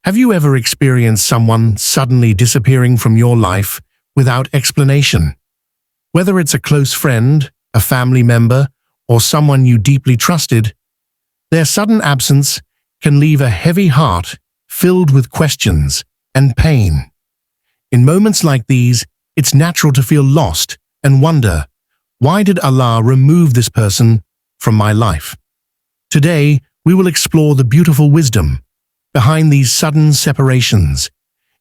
Have you ever experienced someone suddenly disappearing from your life without explanation? Whether it's a close friend, a family member, or someone you deeply trusted, their sudden absence can leave a heavy heart filled with questions and pain. In moments like these, it's natural to feel lost and wonder, why did Allah remove this person from my life? Today, we will explore the beautiful wisdom behind these sudden separations.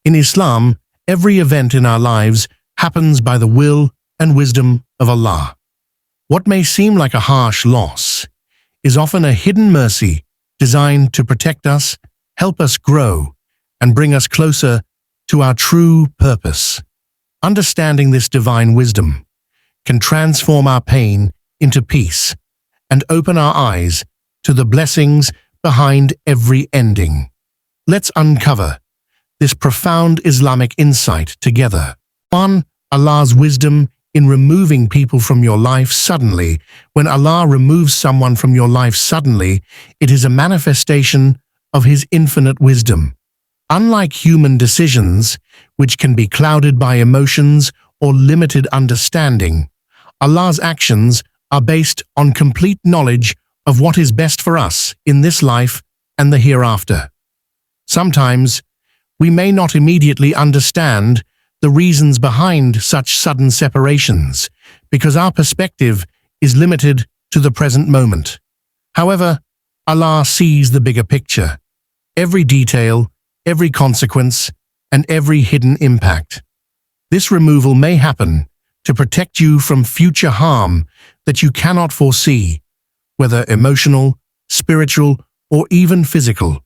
In Islam, every event in our lives happens by the will and wisdom of Allah. What may seem like a harsh loss is often a hidden mercy designed to protect us, help us grow, and bring us closer to our true purpose. Understanding this divine wisdom can transform our pain into peace and open our eyes to the blessings behind every ending. Let's uncover this profound Islamic insight together. 1. Allah's wisdom in removing people from your life suddenly. When Allah removes someone from your life suddenly, it is a manifestation of His infinite wisdom. Unlike human decisions, which can be clouded by emotions or limited understanding, Allah's actions are based on complete knowledge of what is best for us in this life and the hereafter. Sometimes, we may not immediately understand the reasons behind such sudden separations because our perspective is limited to the present moment. However, Allah sees the bigger picture, every detail, every consequence, and every hidden impact. This removal may happen to protect you from future harm that you cannot foresee, whether emotional, spiritual, or even physical.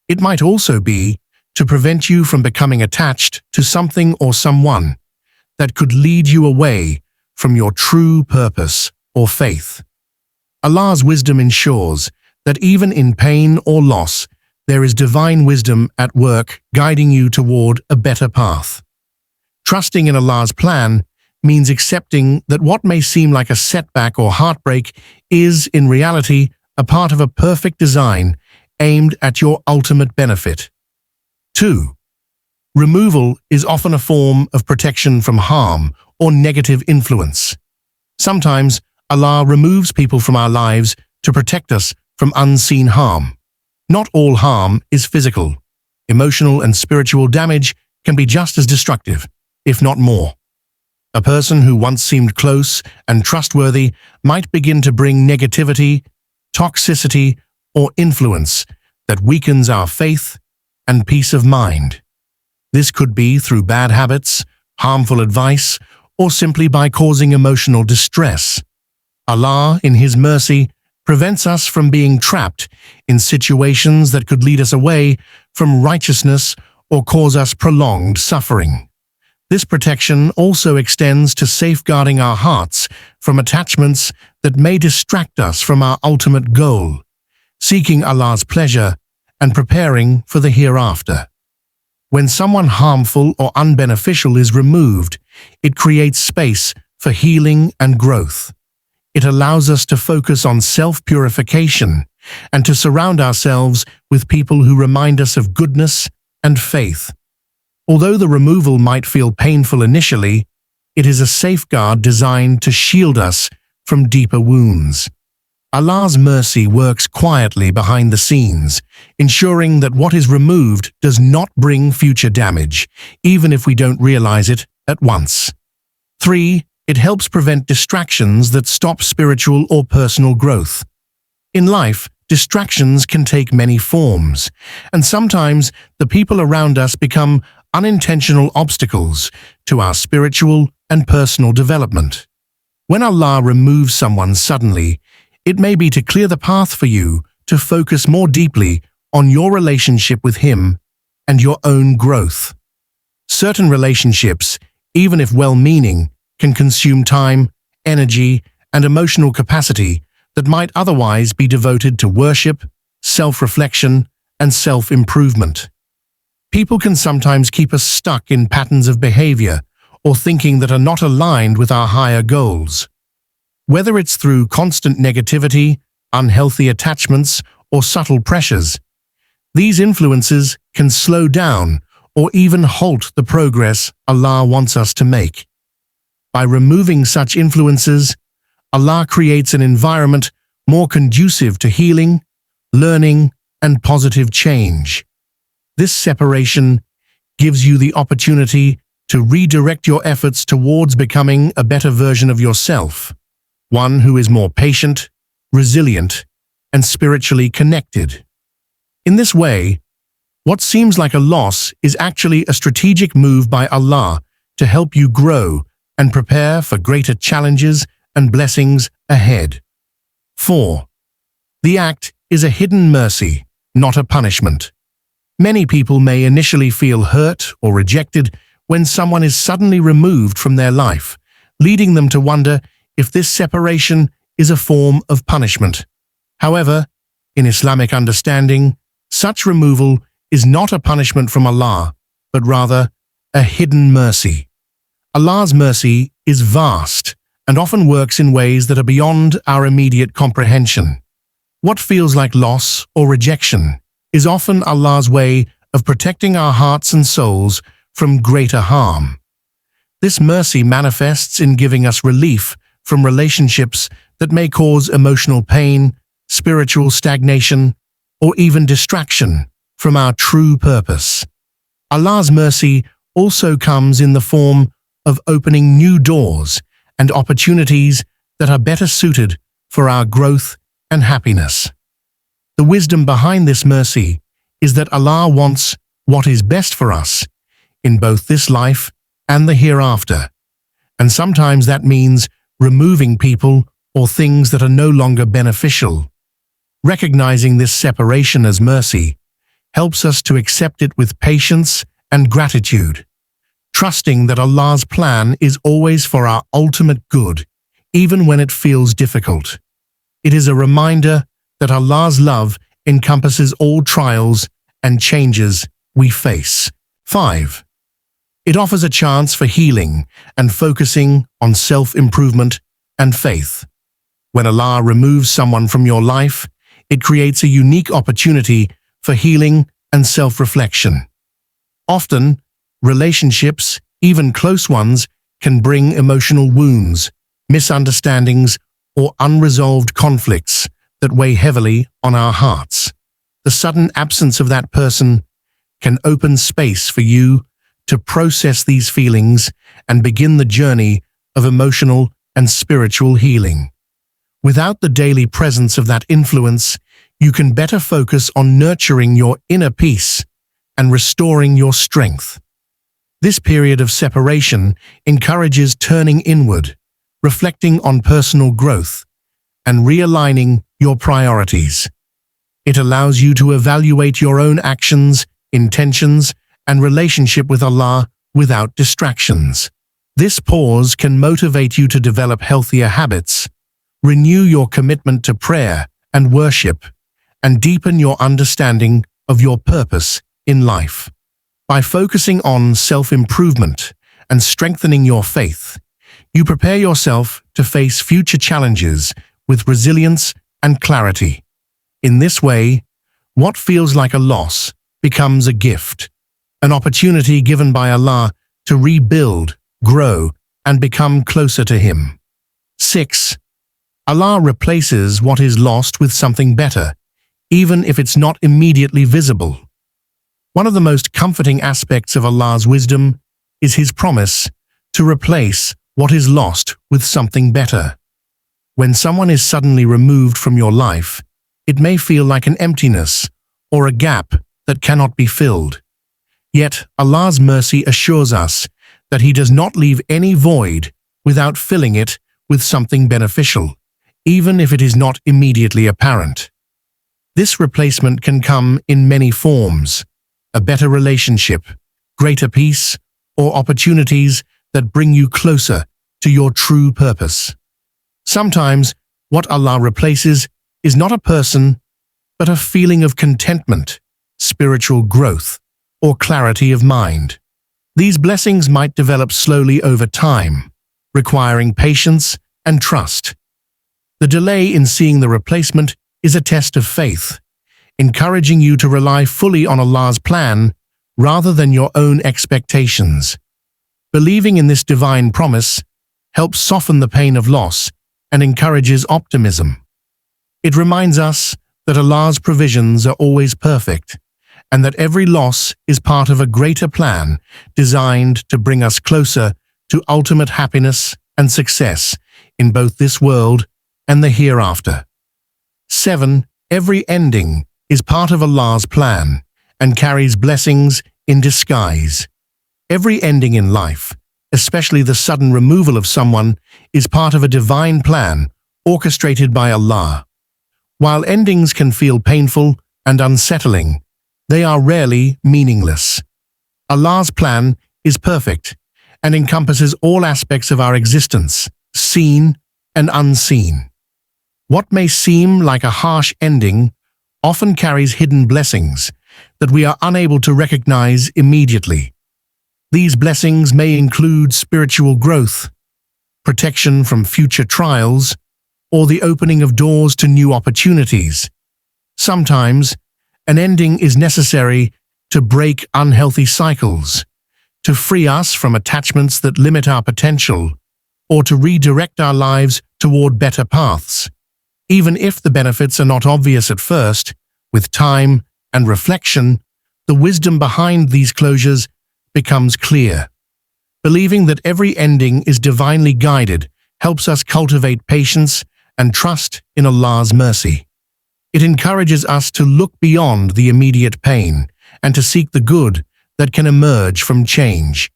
It might also be to prevent you from becoming attached to something or someone that could lead you away from your true purpose or faith. Allah's wisdom ensures that even in pain or loss, there is divine wisdom at work guiding you toward a better path. Trusting in Allah's plan means accepting that what may seem like a setback or heartbreak is, in reality, a part of a perfect design aimed at your ultimate benefit. 2. Removal is often a form of protection from harm or negative influence. Sometimes Allah removes people from our lives to protect us from unseen harm. Not all harm is physical. Emotional and spiritual damage can be just as destructive, if not more. A person who once seemed close and trustworthy might begin to bring negativity, toxicity, or influence that weakens our faith and peace of mind. This could be through bad habits, harmful advice, or simply by causing emotional distress. Allah, in His mercy, prevents us from being trapped in situations that could lead us away from righteousness or cause us prolonged suffering. This protection also extends to safeguarding our hearts from attachments that may distract us from our ultimate goal, seeking Allah's pleasure and preparing for the hereafter. When someone harmful or unbeneficial is removed, it creates space for healing and growth. It allows us to focus on self-purification and to surround ourselves with people who remind us of goodness and faith. Although the removal might feel painful initially, it is a safeguard designed to shield us from deeper wounds. Allah's mercy works quietly behind the scenes, ensuring that what is removed does not bring future damage, even if we don't realize it at once. 3. It helps prevent distractions that stop spiritual or personal growth. In life, distractions can take many forms, and sometimes the people around us become unintentional obstacles to our spiritual and personal development. When Allah removes someone suddenly, it may be to clear the path for you to focus more deeply on your relationship with Him and your own growth. Certain relationships, even if well-meaning, can consume time, energy, and emotional capacity that might otherwise be devoted to worship, self-reflection, and self-improvement. People can sometimes keep us stuck in patterns of behavior or thinking that are not aligned with our higher goals. Whether it's through constant negativity, unhealthy attachments, or subtle pressures, These influences can slow down or even halt the progress Allah wants us to make. By removing such influences, Allah creates an environment more conducive to healing, learning, and positive change. This separation gives you the opportunity to redirect your efforts towards becoming a better version of yourself, one who is more patient, resilient, and spiritually connected. In this way, what seems like a loss is actually a strategic move by Allah to help you grow and prepare for greater challenges and blessings ahead. 4. The act is a hidden mercy, not a punishment. Many people may initially feel hurt or rejected when someone is suddenly removed from their life, leading them to wonder if this separation is a form of punishment. However, in Islamic understanding, such removal is not a punishment from Allah, but rather a hidden mercy. Allah's mercy is vast and often works in ways that are beyond our immediate comprehension. What feels like loss or rejection is often Allah's way of protecting our hearts and souls from greater harm. This mercy manifests in giving us relief from relationships that may cause emotional pain, spiritual stagnation, or even distraction from our true purpose. Allah's mercy also comes in the form of opening new doors and opportunities that are better suited for our growth and happiness. The wisdom behind this mercy is that Allah wants what is best for us in both this life and the hereafter, and sometimes that means removing people or things that are no longer beneficial. Recognizing this separation as mercy helps us to accept it with patience and gratitude, trusting that Allah's plan is always for our ultimate good, even when it feels difficult. It is a reminder that Allah's love encompasses all trials and changes we face. 5. It offers a chance for healing and focusing on self-improvement and faith. When Allah removes someone from your life, it creates a unique opportunity for healing and self-reflection. Often, relationships, even close ones, can bring emotional wounds, misunderstandings, or unresolved conflicts that weigh heavily on our hearts. The sudden absence of that person can open space for you to process these feelings and begin the journey of emotional and spiritual healing. Without the daily presence of that influence, you can better focus on nurturing your inner peace and restoring your strength. This period of separation encourages turning inward, reflecting on personal growth, and realigning your priorities. It allows you to evaluate your own actions, intentions, and relationship with Allah without distractions. This pause can motivate you to develop healthier habits, renew your commitment to prayer and worship, and deepen your understanding of your purpose in life. By focusing on self-improvement and strengthening your faith, you prepare yourself to face future challenges with resilience and clarity. In this way, what feels like a loss becomes a gift, an opportunity given by Allah to rebuild, grow, and become closer to Him. 6. Allah replaces what is lost with something better, even if it's not immediately visible. One of the most comforting aspects of Allah's wisdom is His promise to replace what is lost with something better. When someone is suddenly removed from your life, it may feel like an emptiness or a gap that cannot be filled. Yet Allah's mercy assures us that He does not leave any void without filling it with something beneficial, even if it is not immediately apparent. This replacement can come in many forms: a better relationship, greater peace, or opportunities that bring you closer to your true purpose. Sometimes, what Allah replaces is not a person, but a feeling of contentment, spiritual growth, or clarity of mind. These blessings might develop slowly over time, requiring patience and trust. The delay in seeing the replacement is a test of faith. encouraging you to rely fully on Allah's plan rather than your own expectations. Believing in this divine promise helps soften the pain of loss and encourages optimism. It reminds us that Allah's provisions are always perfect, and that every loss is part of a greater plan designed to bring us closer to ultimate happiness and success in both this world and the hereafter. 7. Every ending is part of Allah's plan and carries blessings in disguise. Every ending in life, especially the sudden removal of someone, is part of a divine plan orchestrated by Allah. While endings can feel painful and unsettling, they are rarely meaningless. Allah's plan is perfect and encompasses all aspects of our existence, seen and unseen. What may seem like a harsh ending often carries hidden blessings that we are unable to recognize immediately. These blessings may include spiritual growth, protection from future trials, or the opening of doors to new opportunities. Sometimes, an ending is necessary to break unhealthy cycles, to free us from attachments that limit our potential, or to redirect our lives toward better paths. Even if the benefits are not obvious at first, with time and reflection, the wisdom behind these closures becomes clear. Believing that every ending is divinely guided helps us cultivate patience and trust in Allah's mercy. It encourages us to look beyond the immediate pain and to seek the good that can emerge from change.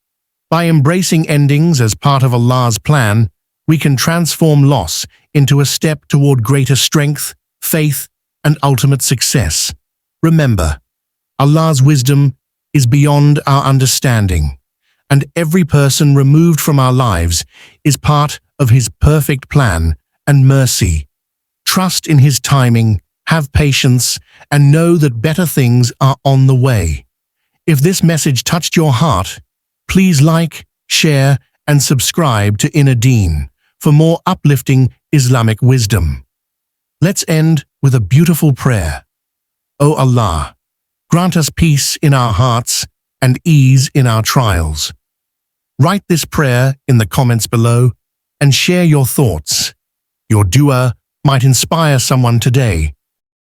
By embracing endings as part of Allah's plan, we can transform loss into a step toward greater strength, faith, and ultimate success. Remember, Allah's wisdom is beyond our understanding, and every person removed from our lives is part of His perfect plan and mercy. Trust in His timing, have patience, and know that better things are on the way. If this message touched your heart, please like, share, and subscribe to Inner Deen for more uplifting Islamic wisdom. Let's end with a beautiful prayer. O Allah, grant us peace in our hearts and ease in our trials. Write this prayer in the comments below and share your thoughts. Your dua might inspire someone today.